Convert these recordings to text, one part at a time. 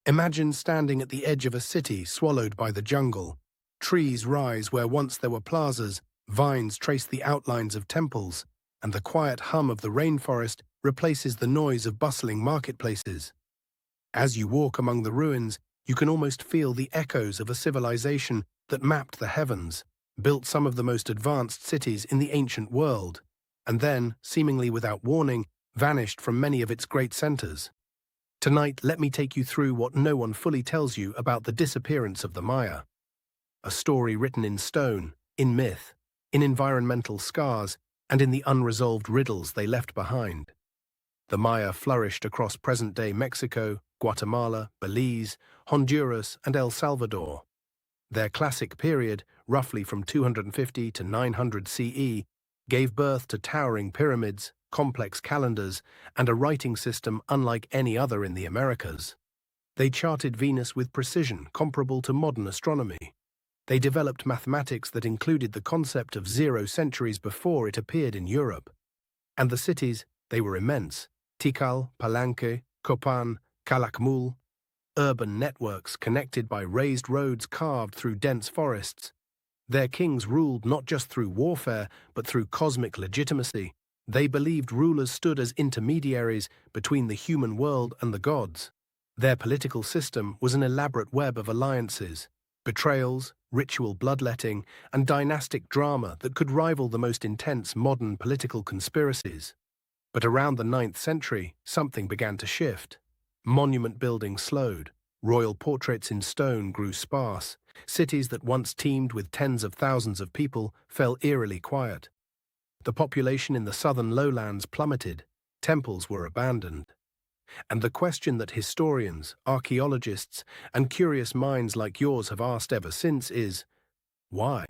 Imagine standing at the edge of a city swallowed by the jungle. Trees rise where once there were plazas, vines trace the outlines of temples, and the quiet hum of the rainforest replaces the noise of bustling marketplaces. As you walk among the ruins, you can almost feel the echoes of a civilization that mapped the heavens, built some of the most advanced cities in the ancient world, and then, seemingly without warning, vanished from many of its great centers. Tonight, let me take you through what no one fully tells you about the disappearance of the Maya. A story written in stone, in myth, in environmental scars, and in the unresolved riddles they left behind. The Maya flourished across present-day Mexico, Guatemala, Belize, Honduras, and El Salvador. Their classic period, roughly from 250 to 900 CE, gave birth to towering pyramids, complex calendars, and a writing system unlike any other in the Americas. They charted Venus with precision comparable to modern astronomy. They developed mathematics that included the concept of 0 centuries before it appeared in Europe. And the cities, they were immense: Tikal, Palenque, Copan, Calakmul, urban networks connected by raised roads carved through dense forests. Their kings ruled not just through warfare, but through cosmic legitimacy. They believed rulers stood as intermediaries between the human world and the gods. Their political system was an elaborate web of alliances, betrayals, ritual bloodletting, and dynastic drama that could rival the most intense modern political conspiracies. But around the 9th century, something began to shift. Monument building slowed, royal portraits in stone grew sparse, cities that once teemed with tens of thousands of people fell eerily quiet. The population in the southern lowlands plummeted, temples were abandoned. And the question that historians, archaeologists, and curious minds like yours have asked ever since is, why?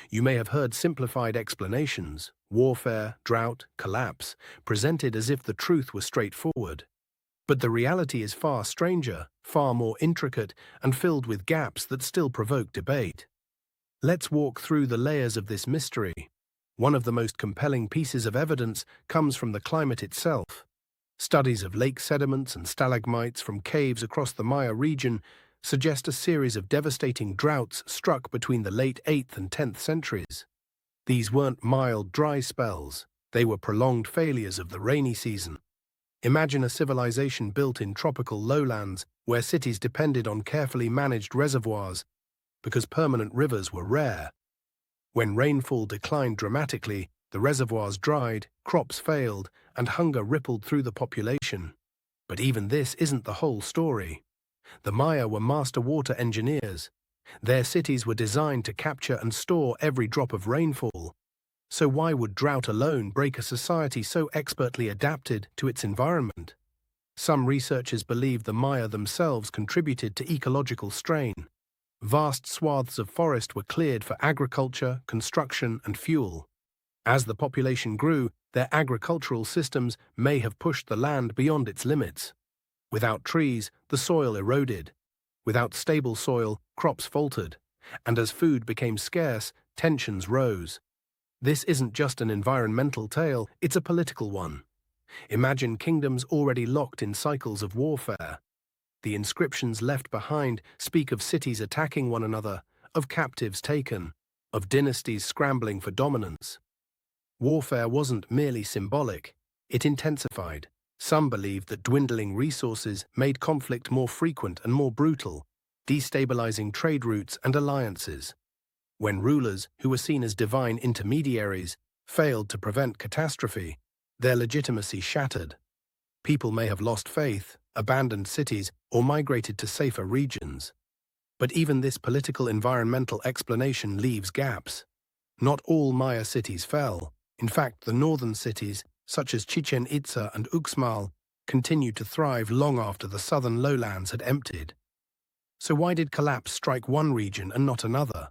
You may have heard simplified explanations: warfare, drought, collapse, presented as if the truth were straightforward. But the reality is far stranger, far more intricate, and filled with gaps that still provoke debate. Let's walk through the layers of this mystery. One of the most compelling pieces of evidence comes from the climate itself. Studies of lake sediments and stalagmites from caves across the Maya region suggest a series of devastating droughts struck between the late 8th and 10th centuries. These weren't mild, dry spells. They were prolonged failures of the rainy season. Imagine a civilization built in tropical lowlands where cities depended on carefully managed reservoirs because permanent rivers were rare. When rainfall declined dramatically, the reservoirs dried, crops failed, and hunger rippled through the population. But even this isn't the whole story. The Maya were master water engineers. Their cities were designed to capture and store every drop of rainfall. So why would drought alone break a society so expertly adapted to its environment? Some researchers believe the Maya themselves contributed to ecological strain. Vast swaths of forest were cleared for agriculture, construction, and fuel. As the population grew, their agricultural systems may have pushed the land beyond its limits. Without trees, the soil eroded. Without stable soil, crops faltered. And as food became scarce, tensions rose. This isn't just an environmental tale, it's a political one. Imagine kingdoms already locked in cycles of warfare. The inscriptions left behind speak of cities attacking one another, of captives taken, of dynasties scrambling for dominance. Warfare wasn't merely symbolic, it intensified. Some believed that dwindling resources made conflict more frequent and more brutal, destabilizing trade routes and alliances. When rulers, who were seen as divine intermediaries, failed to prevent catastrophe, their legitimacy shattered. People may have lost faith, abandoned cities, or migrated to safer regions. But even this political environmental explanation leaves gaps. Not all Maya cities fell. In fact, the northern cities, such as Chichen Itza and Uxmal, continued to thrive long after the southern lowlands had emptied. So why did collapse strike one region and not another?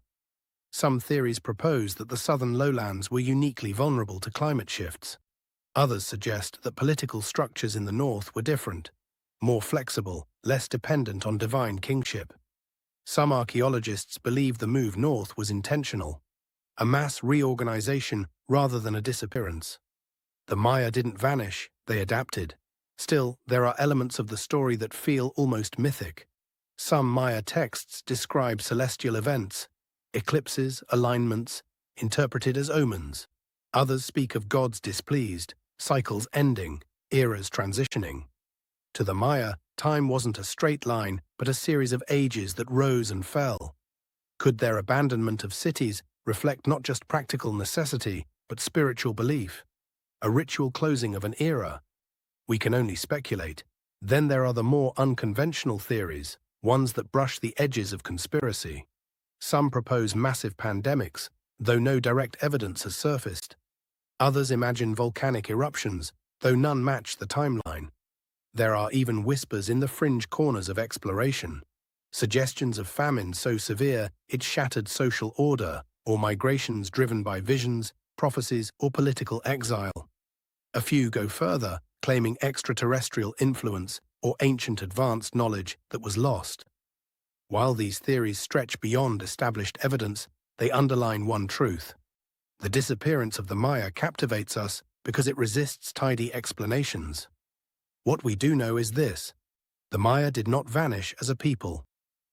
Some theories propose that the southern lowlands were uniquely vulnerable to climate shifts. Others suggest that political structures in the north were different, more flexible, less dependent on divine kingship. Some archaeologists believe the move north was intentional, a mass reorganization rather than a disappearance. The Maya didn't vanish, they adapted. Still, there are elements of the story that feel almost mythic. Some Maya texts describe celestial events, eclipses, alignments, interpreted as omens. Others speak of gods displeased, cycles ending, eras transitioning. To the Maya, time wasn't a straight line, but a series of ages that rose and fell. Could their abandonment of cities reflect not just practical necessity, but spiritual belief? A ritual closing of an era? We can only speculate. Then there are the more unconventional theories, ones that brush the edges of conspiracy. Some propose massive pandemics, though no direct evidence has surfaced. Others imagine volcanic eruptions, though none match the timeline. There are even whispers in the fringe corners of exploration. Suggestions of famine so severe it shattered social order, or migrations driven by visions, prophecies, or political exile. A few go further, claiming extraterrestrial influence or ancient advanced knowledge that was lost. While these theories stretch beyond established evidence, they underline one truth. The disappearance of the Maya captivates us because it resists tidy explanations. What we do know is this: the Maya did not vanish as a people.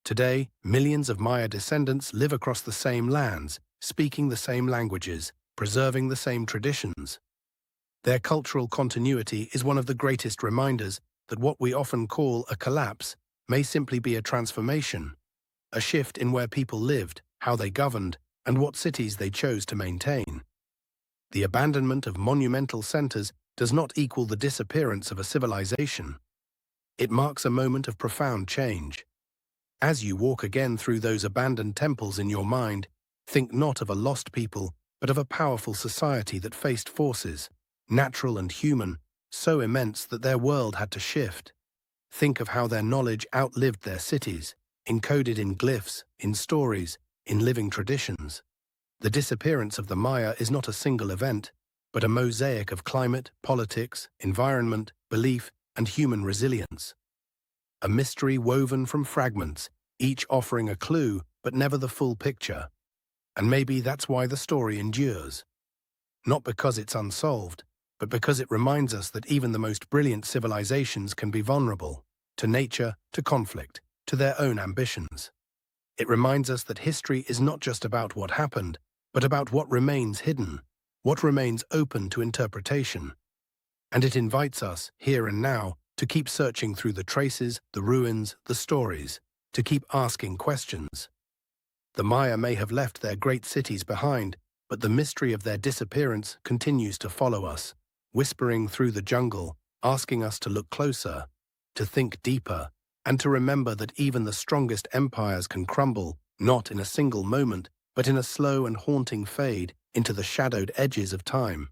Today, millions of Maya descendants live across the same lands, speaking the same languages, preserving the same traditions. Their cultural continuity is one of the greatest reminders that what we often call a collapse may simply be a transformation, a shift in where people lived, how they governed, and what cities they chose to maintain. The abandonment of monumental centers does not equal the disappearance of a civilization. It marks a moment of profound change. As you walk again through those abandoned temples in your mind, think not of a lost people, but of a powerful society that faced forces, natural and human, so immense that their world had to shift. Think of how their knowledge outlived their cities, encoded in glyphs, in stories, in living traditions. The disappearance of the Maya is not a single event, but a mosaic of climate, politics, environment, belief, and human resilience. A mystery woven from fragments, each offering a clue, but never the full picture. And maybe that's why the story endures. Not because it's unsolved, but because it reminds us that even the most brilliant civilizations can be vulnerable to nature, to conflict, to their own ambitions. It reminds us that history is not just about what happened, but about what remains hidden, what remains open to interpretation. And it invites us, here and now, to keep searching through the traces, the ruins, the stories, to keep asking questions. The Maya may have left their great cities behind, but the mystery of their disappearance continues to follow us, whispering through the jungle, asking us to look closer, to think deeper, and to remember that even the strongest empires can crumble, not in a single moment, but in a slow and haunting fade into the shadowed edges of time.